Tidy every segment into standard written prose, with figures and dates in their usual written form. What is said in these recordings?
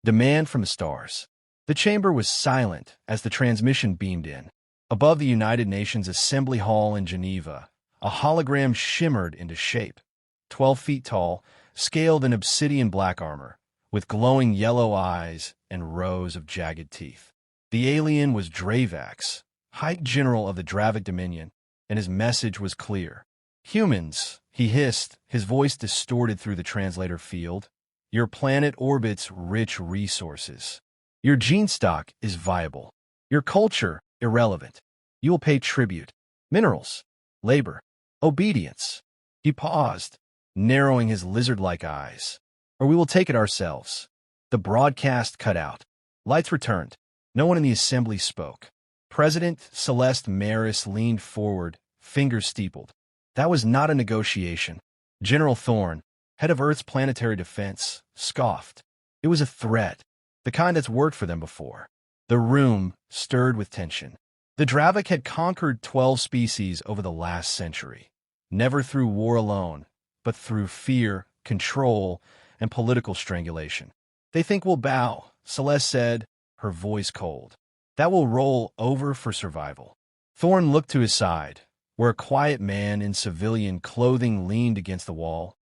Demand from the stars. The chamber was silent as the transmission beamed in. Above the United Nations Assembly Hall in Geneva, a hologram shimmered into shape. 12 feet tall, scaled in obsidian black armor, with glowing yellow eyes and rows of jagged teeth. The alien was Dravak, High General of the Dravak Dominion, and his message was clear. "Humans," he hissed, his voice distorted through the translator field. "Your planet orbits rich resources. Your gene stock is viable. Your culture, irrelevant. You will pay tribute. Minerals, labor, obedience." He paused, narrowing his lizard-like eyes. "Or we will take it ourselves." The broadcast cut out. Lights returned. No one in the assembly spoke. President Celeste Maris leaned forward, fingers steepled. That was not a negotiation. General Thorne, head of Earth's planetary defense, scoffed. It was a threat, the kind that's worked for them before. The room stirred with tension. The Dravak had conquered 12 species over the last century, never through war alone, but through fear, control, and political strangulation. "They think we'll bow," Celeste said, her voice cold. "That will roll over for survival." Thorne looked to his side, where a quiet man in civilian clothing leaned against the wall,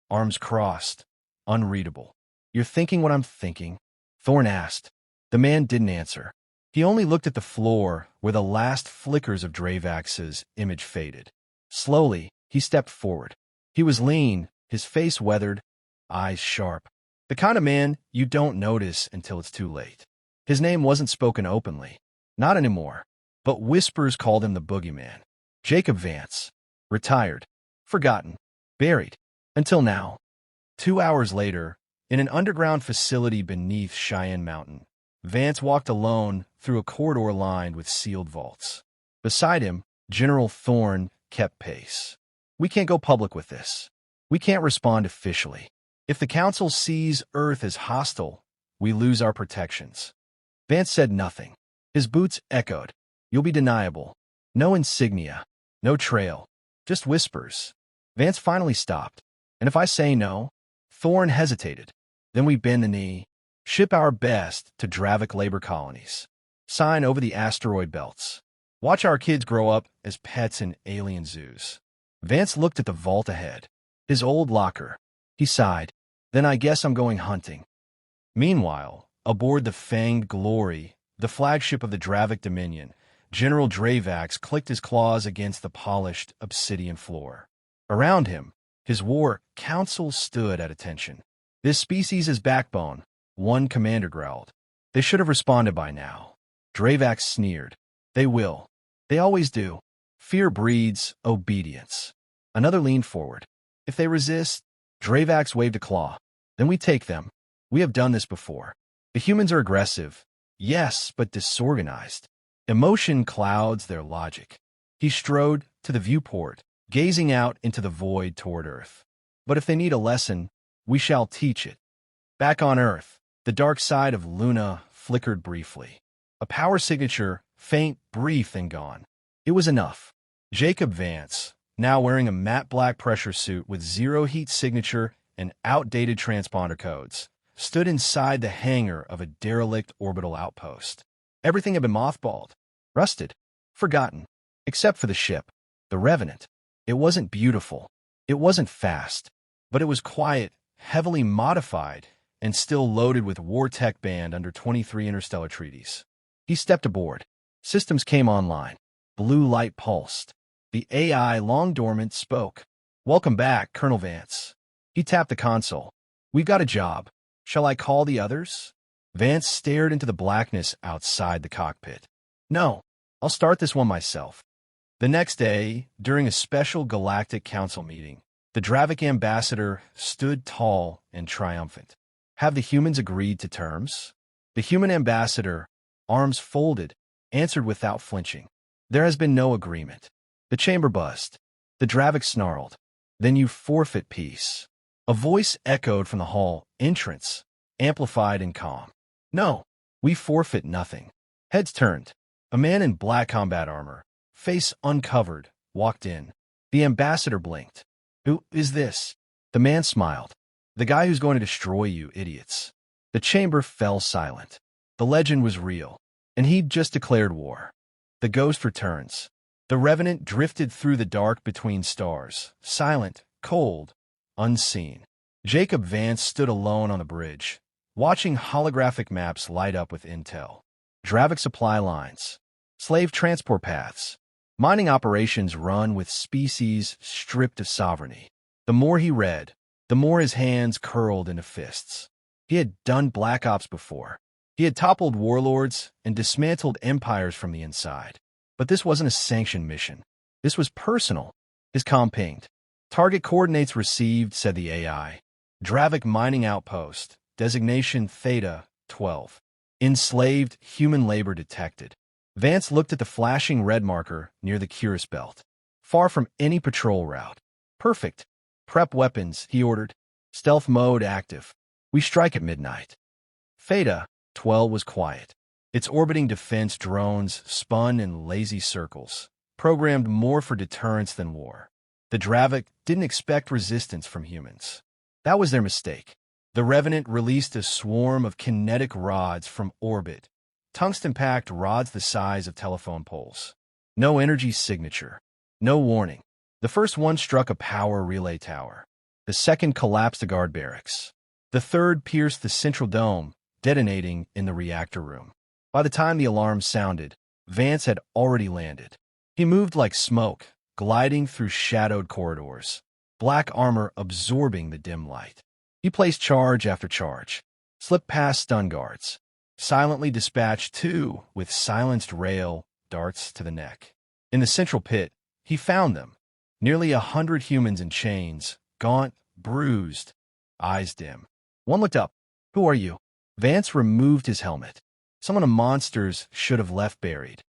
arms crossed, unreadable. "You're thinking what I'm thinking?" Thorne asked. The man didn't answer. He only looked at the floor where the last flickers of Dravak's image faded. Slowly, he stepped forward. He was lean, his face weathered, eyes sharp. The kind of man you don't notice until it's too late. His name wasn't spoken openly. Not anymore. But whispers called him the Boogeyman. Jacob Vance. Retired. Forgotten. Buried. Until now. 2 hours later, in an underground facility beneath Cheyenne Mountain, Vance walked alone through a corridor lined with sealed vaults. Beside him, General Thorne kept pace. "We can't go public with this. We can't respond officially. If the Council sees Earth as hostile, we lose our protections." Vance said nothing. His boots echoed. "You'll be deniable. No insignia. No trail. Just whispers." Vance finally stopped. "And if I say no?" Thorne hesitated. "Then we bend the knee. Ship our best to Dravak labor colonies. Sign over the asteroid belts. Watch our kids grow up as pets in alien zoos." Vance looked at the vault ahead. His old locker. He sighed. "Then I guess I'm going hunting." Meanwhile, aboard the Fanged Glory, the flagship of the Dravak Dominion, General Dravak clicked his claws against the polished obsidian floor. Around him, his war council stood at attention. "This species is backbone," one commander growled. "They should have responded by now." Dravak sneered. "They will. They always do. Fear breeds obedience." Another leaned forward. "If they resist," Dravak waved a claw. "Then we take them. We have done this before. The humans are aggressive, yes, but disorganized. Emotion clouds their logic." He strode to the viewport, gazing out into the void toward Earth. "But if they need a lesson, we shall teach it." Back on Earth, the dark side of Luna flickered briefly. A power signature, faint, brief, then gone. It was enough. Jacob Vance, now wearing a matte black pressure suit with zero heat signature and outdated transponder codes, stood inside the hangar of a derelict orbital outpost. Everything had been mothballed, rusted, forgotten, except for the ship, the Revenant. It wasn't beautiful. It wasn't fast, but it was quiet, heavily modified, and still loaded with war tech banned under 23 interstellar treaties. He stepped aboard. Systems came online. Blue light pulsed. The AI, long dormant, spoke. "Welcome back, Colonel Vance." He tapped the console. "We've got a job. Shall I call the others?" Vance stared into the blackness outside the cockpit. "No, I'll start this one myself." The next day, during a special Galactic Council meeting, the Dravak ambassador stood tall and triumphant. "Have the humans agreed to terms?" The human ambassador, arms folded, answered without flinching. "There has been no agreement." The chamber buzzed. The Dravak snarled. "Then you forfeit peace." A voice echoed from the hall entrance, amplified and calm. "No, we forfeit nothing." Heads turned. A man in black combat armor, face uncovered, walked in. The ambassador blinked. "Who is this?" The man smiled. "The guy who's going to destroy you, idiots." The chamber fell silent. The legend was real, and he'd just declared war. The ghost returns. The revenant drifted through the dark between stars, silent, cold, unseen. Jacob Vance stood alone on the bridge, watching holographic maps light up with intel. Dravak supply lines, slave transport paths, mining operations run with species stripped of sovereignty. The more he read, the more his hands curled into fists. He had done Black Ops before. He had toppled warlords and dismantled empires from the inside. But this wasn't a sanctioned mission. This was personal. His comm pinged. Target coordinates received, said the AI. Dravak mining outpost. Designation Theta 12. Enslaved human labor detected. Vance looked at the flashing red marker near the Curious Belt. Far from any patrol route. Perfect. Prep weapons, he ordered. Stealth mode active. We strike at midnight. Theta 12 was quiet. Its orbiting defense drones spun in lazy circles, programmed more for deterrence than war. The Dravak didn't expect resistance from humans. That was their mistake. The Revenant released a swarm of kinetic rods from orbit, tungsten-packed rods the size of telephone poles. No energy signature. No warning. The first one struck a power relay tower. The second collapsed the guard barracks. The third pierced the central dome, detonating in the reactor room. By the time the alarm sounded, Vance had already landed. He moved like smoke, gliding through shadowed corridors, black armor absorbing the dim light. He placed charge after charge, slipped past stun guards, silently dispatched two with silenced rail darts to the neck. In the central pit, he found them, nearly 100 humans in chains, gaunt, bruised, eyes dim. One looked up. "Who are you?" Vance removed his helmet. Someone of monsters should have left buried.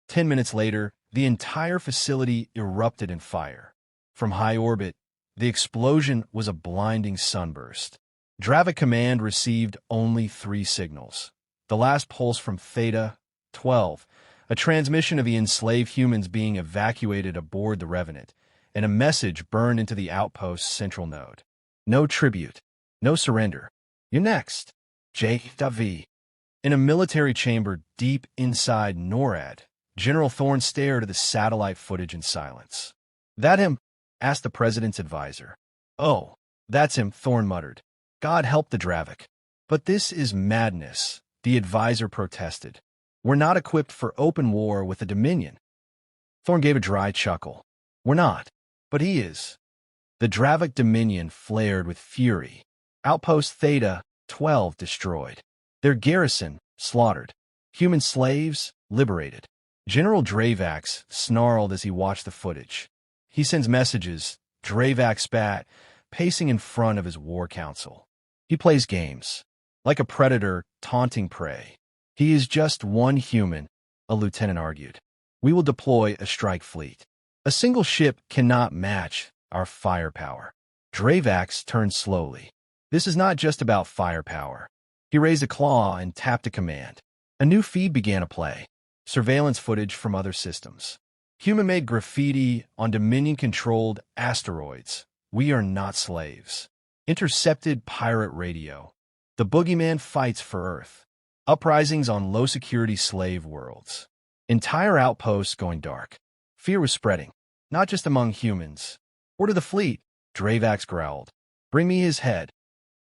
10 minutes later, the entire facility erupted in fire. From high orbit, the explosion was a blinding sunburst. Dravak Command received only 3 signals. The last pulse from Theta 12, a transmission of the enslaved humans being evacuated aboard the Revenant, and a message burned into the outpost's central node. No tribute. No surrender. You're next. J.V. In a military chamber deep inside NORAD, General Thorne stared at the satellite footage in silence. "That him?" asked the president's advisor. "Oh, that's him," Thorne muttered. "God help the Dravak. But this is madness," the advisor protested. "We're not equipped for open war with the Dominion." Thorne gave a dry chuckle. "We're not. But he is." The Dravak Dominion flared with fury. Outpost Theta 12 destroyed. Their garrison slaughtered. Human slaves liberated. General Dravak snarled as he watched the footage. He sends messages, Dravak spat, pacing in front of his war council. He plays games, like a predator taunting prey. "He is just one human," a lieutenant argued. "We will deploy a strike fleet. A single ship cannot match our firepower." Dravak turned slowly. "This is not just about firepower." He raised a claw and tapped a command. A new feed began to play. Surveillance footage from other systems. Human-made graffiti on Dominion-controlled asteroids. "We are not slaves." Intercepted pirate radio. The Boogeyman fights for Earth. Uprisings on low-security slave worlds. Entire outposts going dark. Fear was spreading, not just among humans. "Order the fleet," Dravak growled. "Bring me his head."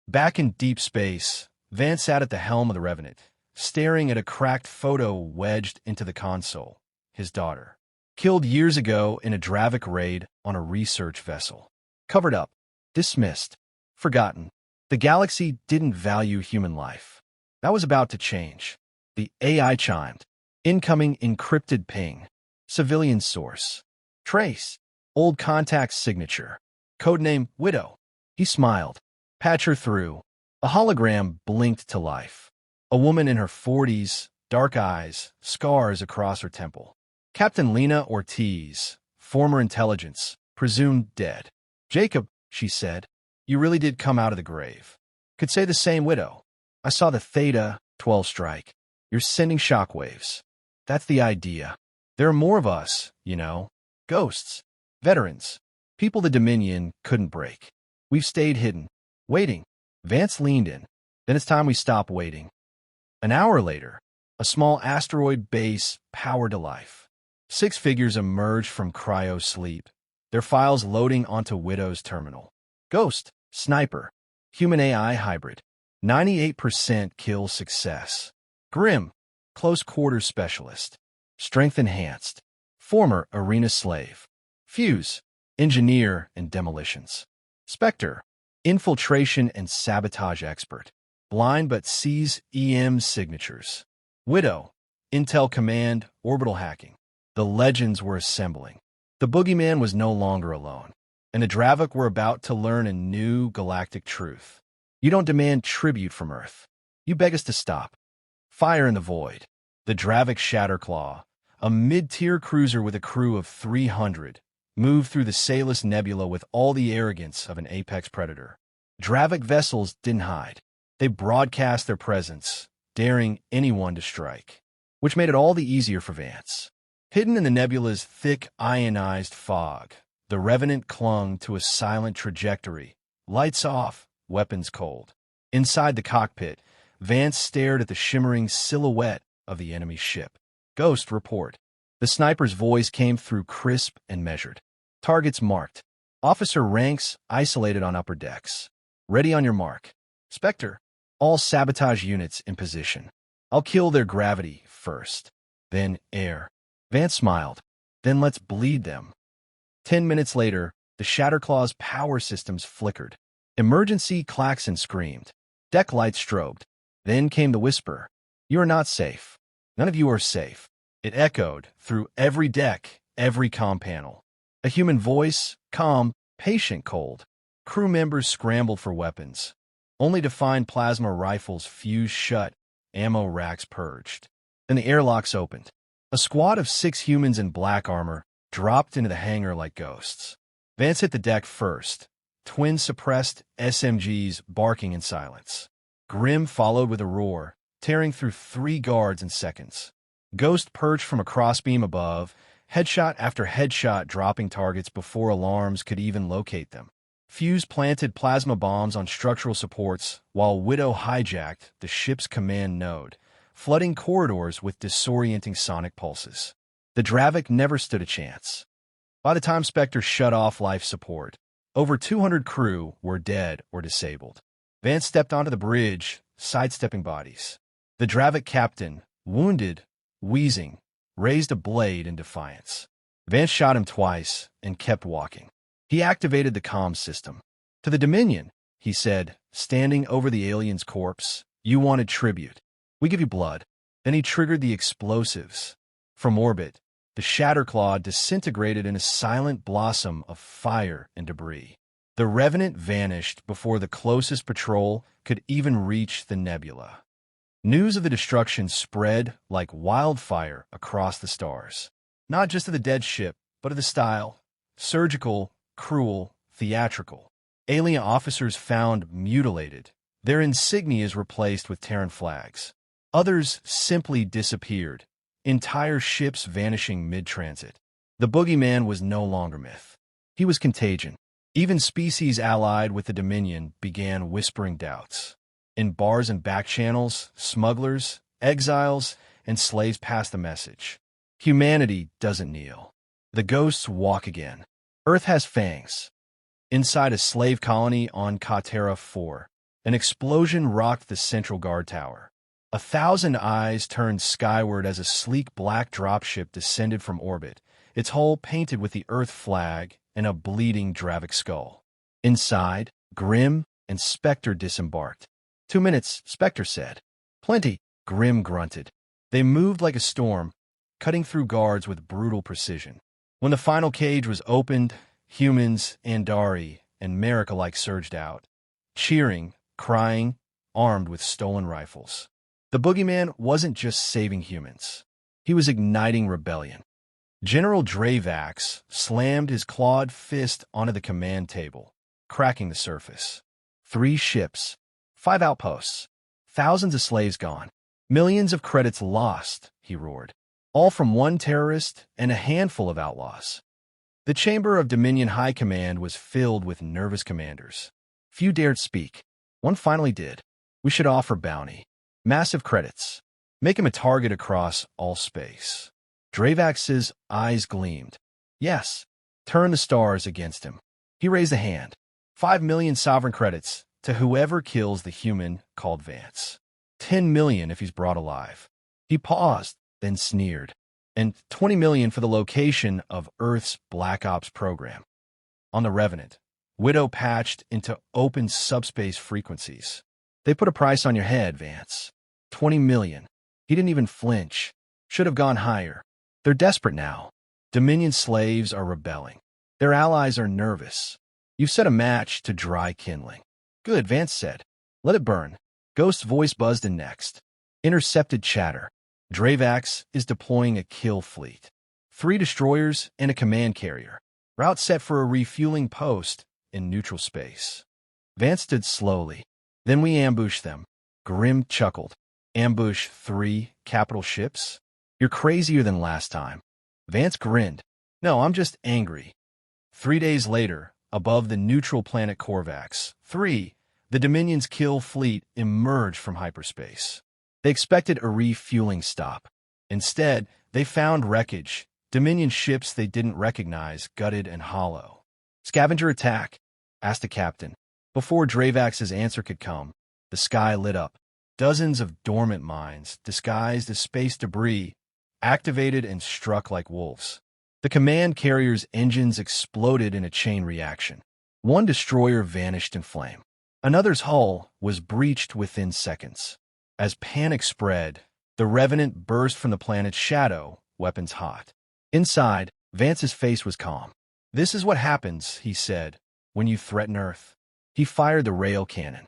Back in deep space, Vance sat at the helm of the Revenant, staring at a cracked photo wedged into the console. His daughter. Killed years ago in a Dravak raid on a research vessel. Covered up. Dismissed. Forgotten. The galaxy didn't value human life. That was about to change. The AI chimed. Incoming encrypted ping. Civilian source. Trace. Old contact signature. Codename Widow. He smiled. Patch her through. A hologram blinked to life. A woman in her 40s, dark eyes, scars across her temple. Captain Lena Ortiz, former intelligence, presumed dead. "Jacob," she said, "you really did come out of the grave. Could say the same, Widow. I saw the Theta 12 strike. You're sending shockwaves. That's the idea. There are more of us, you know. Ghosts. Veterans. People the Dominion couldn't break. We've stayed hidden. Waiting." Vance leaned in. Then it's time we stop waiting. An hour later, a small asteroid base powered to life. 6 figures emerged from cryo-sleep, their files loading onto Widow's terminal. Ghost, Sniper, Human AI Hybrid, 98% kill success. Grim, Close Quarters Specialist, Strength Enhanced, Former Arena Slave. Fuse, Engineer and Demolitions. Spectre, Infiltration and Sabotage Expert, blind but sees EM signatures. Widow, Intel Command, Orbital Hacking. The legends were assembling. The Boogeyman was no longer alone, and the Dravak were about to learn a new galactic truth. You don't demand tribute from Earth. You beg us to stop. Fire in the Void. The Dravak Shatterclaw, a mid-tier cruiser with a crew of 300, moved through the Salus Nebula with all the arrogance of an apex predator. Dravak vessels didn't hide. They broadcast their presence, daring anyone to strike, which made it all the easier for Vance. Hidden in the nebula's thick, ionized fog, the Revenant clung to a silent trajectory, lights off, weapons cold. Inside the cockpit, Vance stared at the shimmering silhouette of the enemy ship. Ghost, report. The sniper's voice came through crisp and measured. Targets marked. Officer ranks isolated on upper decks. Ready on your mark. Spectre, all sabotage units in position. I'll kill their gravity first, then air. Vance smiled. Then let's bleed them. 10 minutes later, the Shatterclaw's power systems flickered. Emergency klaxon screamed. Deck lights strobed. Then came the whisper. You are not safe. None of you are safe. It echoed through every deck, every comm panel. A human voice, calm, patient, cold. Crew members scrambled for weapons, only to find plasma rifles fused shut, ammo racks purged. Then the airlocks opened. A squad of 6 humans in black armor dropped into the hangar like ghosts. Vance hit the deck first, twin suppressed SMGs barking in silence. Grim followed with a roar, tearing through 3 guards in seconds. Ghost perched from a crossbeam above, headshot after headshot dropping targets before alarms could even locate them. Fuse planted plasma bombs on structural supports, while Widow hijacked the ship's command node, flooding corridors with disorienting sonic pulses. The Dravak never stood a chance. By the time Spectre shut off life support, over 200 crew were dead or disabled. Vance stepped onto the bridge, sidestepping bodies. The Dravak captain, wounded, wheezing, raised a blade in defiance. Vance shot him twice and kept walking. He activated the comm system. To the Dominion, he said, standing over the alien's corpse, you wanted tribute. We give you blood. Then he triggered the explosives. From orbit, the Shatterclaw disintegrated in a silent blossom of fire and debris. The Revenant vanished before the closest patrol could even reach the nebula. News of the destruction spread like wildfire across the stars. Not just of the dead ship, but of the style. Surgical, cruel, theatrical. Alien officers found mutilated, their insignias replaced with Terran flags. Others simply disappeared, entire ships vanishing mid-transit. The Boogeyman was no longer myth. He was contagion. Even species allied with the Dominion began whispering doubts. In bars and back channels, smugglers, exiles, and slaves passed the message. Humanity doesn't kneel. The ghosts walk again. Earth has fangs. Inside a slave colony on Katera 4, an explosion rocked the central guard tower. 1,000 eyes turned skyward as a sleek black dropship descended from orbit, its hull painted with the Earth flag and a bleeding Dravak skull. Inside, Grim and Spectre disembarked. 2 minutes, Spectre said. Plenty, Grim grunted. They moved like a storm, cutting through guards with brutal precision. When the final cage was opened, humans, Andari, and Marika alike surged out, cheering, crying, armed with stolen rifles. The Boogeyman wasn't just saving humans. He was igniting rebellion. General Dravak slammed his clawed fist onto the command table, cracking the surface. 3 ships, 5 outposts, thousands of slaves gone, millions of credits lost, he roared. All from one terrorist and a handful of outlaws. The chamber of Dominion High Command was filled with nervous commanders. Few dared speak. One finally did. We should offer bounty. Massive credits. Make him a target across all space. Dravak's eyes gleamed. Yes. Turn the stars against him. He raised a hand. 5 million sovereign credits to whoever kills the human called Vance. 10 million if he's brought alive. He paused, then sneered. And 20 million for the location of Earth's Black Ops program. On the Revenant, Widow patched into open subspace frequencies. They put a price on your head, Vance. 20 million. He didn't even flinch. Should have gone higher. They're desperate now. Dominion slaves are rebelling. Their allies are nervous. You've set a match to dry kindling. Good, Vance said. Let it burn. Ghost's voice buzzed in next. Intercepted chatter. Dravak is deploying a kill fleet. 3 destroyers and a command carrier. Route set for a refueling post in neutral space. Vance stood slowly. Then we ambush them. Grim chuckled. Ambush 3 capital ships? You're crazier than last time. Vance grinned. No, I'm just angry. 3 days later, above the neutral planet Korvax, the Dominion's kill fleet emerged from hyperspace. They expected a refueling stop. Instead, they found wreckage, Dominion ships they didn't recognize, gutted and hollow. Scavenger attack? Asked the captain. Before Dravak's answer could come, the sky lit up. Dozens of dormant mines, disguised as space debris, activated and struck like wolves. The command carrier's engines exploded in a chain reaction. One destroyer vanished in flame. Another's hull was breached within seconds. As panic spread, the Revenant burst from the planet's shadow, weapons hot. Inside, Vance's face was calm. This is what happens, he said, when you threaten Earth. He fired the rail cannon.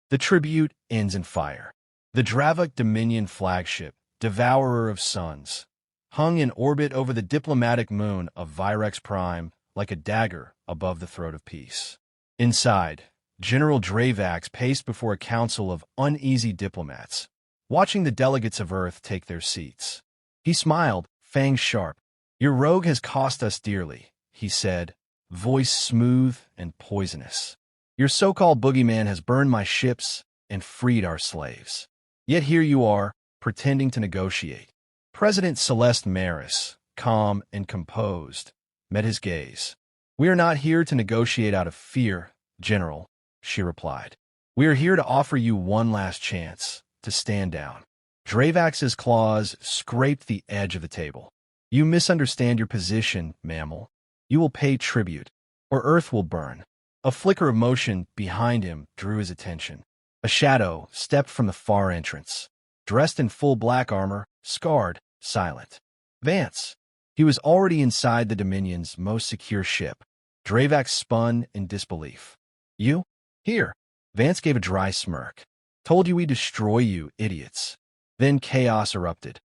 The tribute ends in fire. The Dravak Dominion flagship, Devourer of Suns, hung in orbit over the diplomatic moon of Virex Prime like a dagger above the throat of peace. Inside, General Dravak paced before a council of uneasy diplomats, watching the delegates of Earth take their seats. He smiled, fangs sharp. Your rogue has cost us dearly, he said, voice smooth and poisonous. Your so-called Boogeyman has burned my ships and freed our slaves. Yet here you are, pretending to negotiate. President Celeste Maris, calm and composed, met his gaze. We are not here to negotiate out of fear, General, she replied. We are here to offer you one last chance to stand down. Dravak's claws scraped the edge of the table. You misunderstand your position, mammal. You will pay tribute, or Earth will burn. A flicker of motion behind him drew his attention. A shadow stepped from the far entrance, dressed in full black armor, scarred, silent. Vance. He was already inside the Dominion's most secure ship. Dravak spun in disbelief. You? Here. Vance gave a dry smirk. Told you we'd destroy you, idiots. Then chaos erupted.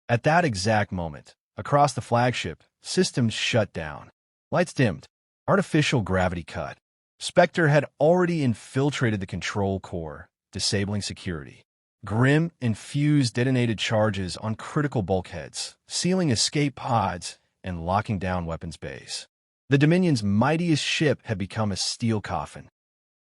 At that exact moment, across the flagship, systems shut down. Lights dimmed. Artificial gravity cut. Spectre had already infiltrated the control core, disabling security. Grim infused detonated charges on critical bulkheads, sealing escape pods and locking down weapons bays. The Dominion's mightiest ship had become a steel coffin.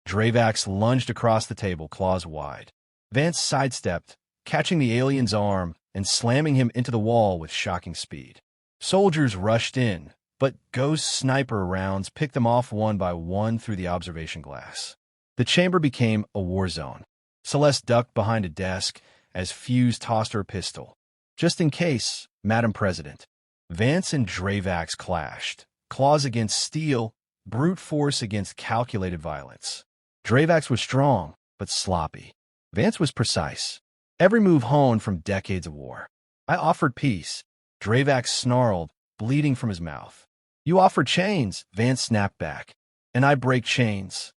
Dravak lunged across the table, claws wide. Vance sidestepped, catching the alien's arm and slamming him into the wall with shocking speed. Soldiers rushed in, but ghost sniper rounds picked them off one by one through the observation glass. The chamber became a war zone. Celeste ducked behind a desk as Fuse tossed her pistol. Just in case, Madam President. Vance and Dravak clashed, claws against steel, brute force against calculated violence. Dravak was strong, but sloppy. Vance was precise. Every move honed from decades of war. I offered peace. Dravak snarled, bleeding from his mouth. You offered chains, Vance snapped back. And I break chains.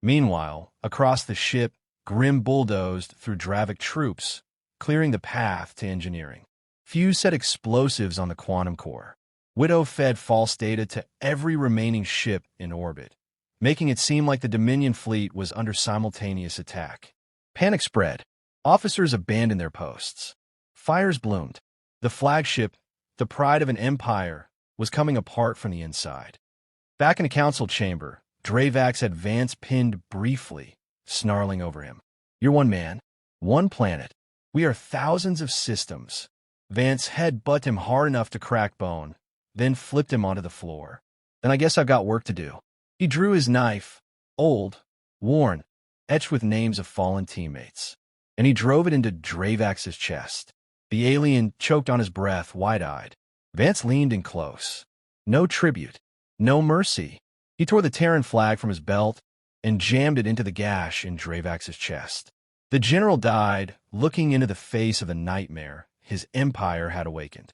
Meanwhile, across the ship, Grim bulldozed through Dravak troops, clearing the path to engineering. Fuse set explosives on the quantum core. Widow fed false data to every remaining ship in orbit, making it seem like the Dominion fleet was under simultaneous attack. Panic spread. Officers abandoned their posts. Fires bloomed. The flagship, the pride of an empire, was coming apart from the inside. Back in the council chamber, Dravak had Vance pinned briefly, snarling over him. You're one man, one planet. We are thousands of systems. Vance head-butted him hard enough to crack bone, then flipped him onto the floor. Then I guess I've got work to do. He drew his knife, old, worn, etched with names of fallen teammates, and he drove it into Dravak's chest. The alien choked on his breath, wide-eyed. Vance leaned in close. No tribute, no mercy. He tore the Terran flag from his belt and jammed it into the gash in Dravak's chest. The general died, looking into the face of the nightmare his empire had awakened.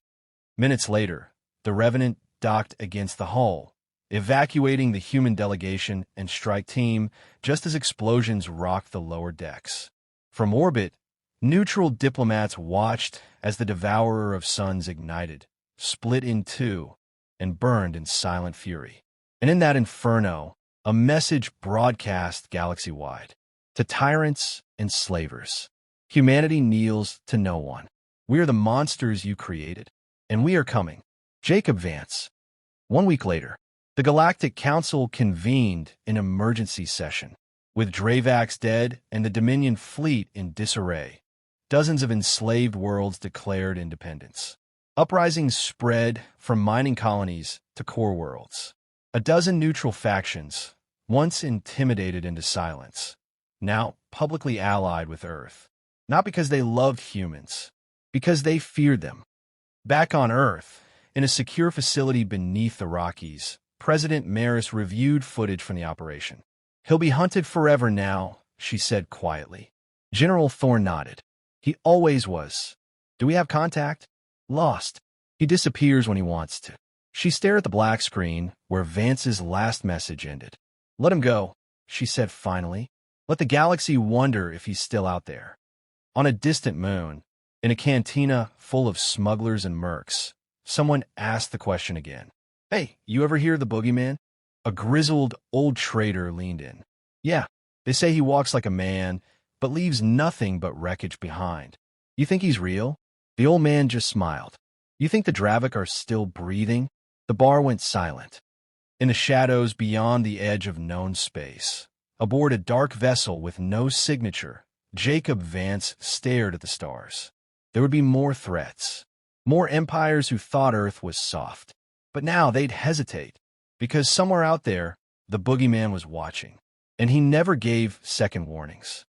Minutes later, the Revenant docked against the hull, evacuating the human delegation and strike team just as explosions rocked the lower decks. From orbit, neutral diplomats watched as the devourer of suns ignited, split in two, and burned in silent fury. And in that inferno, a message broadcast galaxy-wide. To tyrants and slavers, humanity kneels to no one. We are the monsters you created, and we are coming. Jacob Vance. 1 week later, the Galactic Council convened an emergency session. With Dravak dead and the Dominion fleet in disarray, dozens of enslaved worlds declared independence. Uprisings spread from mining colonies to core worlds. A dozen neutral factions, once intimidated into silence, now publicly allied with Earth. Not because they loved humans, because they feared them. Back on Earth, in a secure facility beneath the Rockies, President Maris reviewed footage from the operation. He'll be hunted forever now, she said quietly. General Thorne nodded. He always was. Do we have contact? Lost. He disappears when he wants to. She stared at the black screen where Vance's last message ended. Let him go, she said finally. Let the galaxy wonder if he's still out there. On a distant moon, in a cantina full of smugglers and mercs, someone asked the question again. Hey, you ever hear of the Boogeyman? A grizzled old trader leaned in. Yeah, they say he walks like a man, but leaves nothing but wreckage behind. You think he's real? The old man just smiled. You think the Dravak are still breathing? The bar went silent. In the shadows beyond the edge of known space, aboard a dark vessel with no signature, Jacob Vance stared at the stars. There would be more threats, more empires who thought Earth was soft. But now they'd hesitate, because somewhere out there, the Boogeyman was watching, and he never gave second warnings.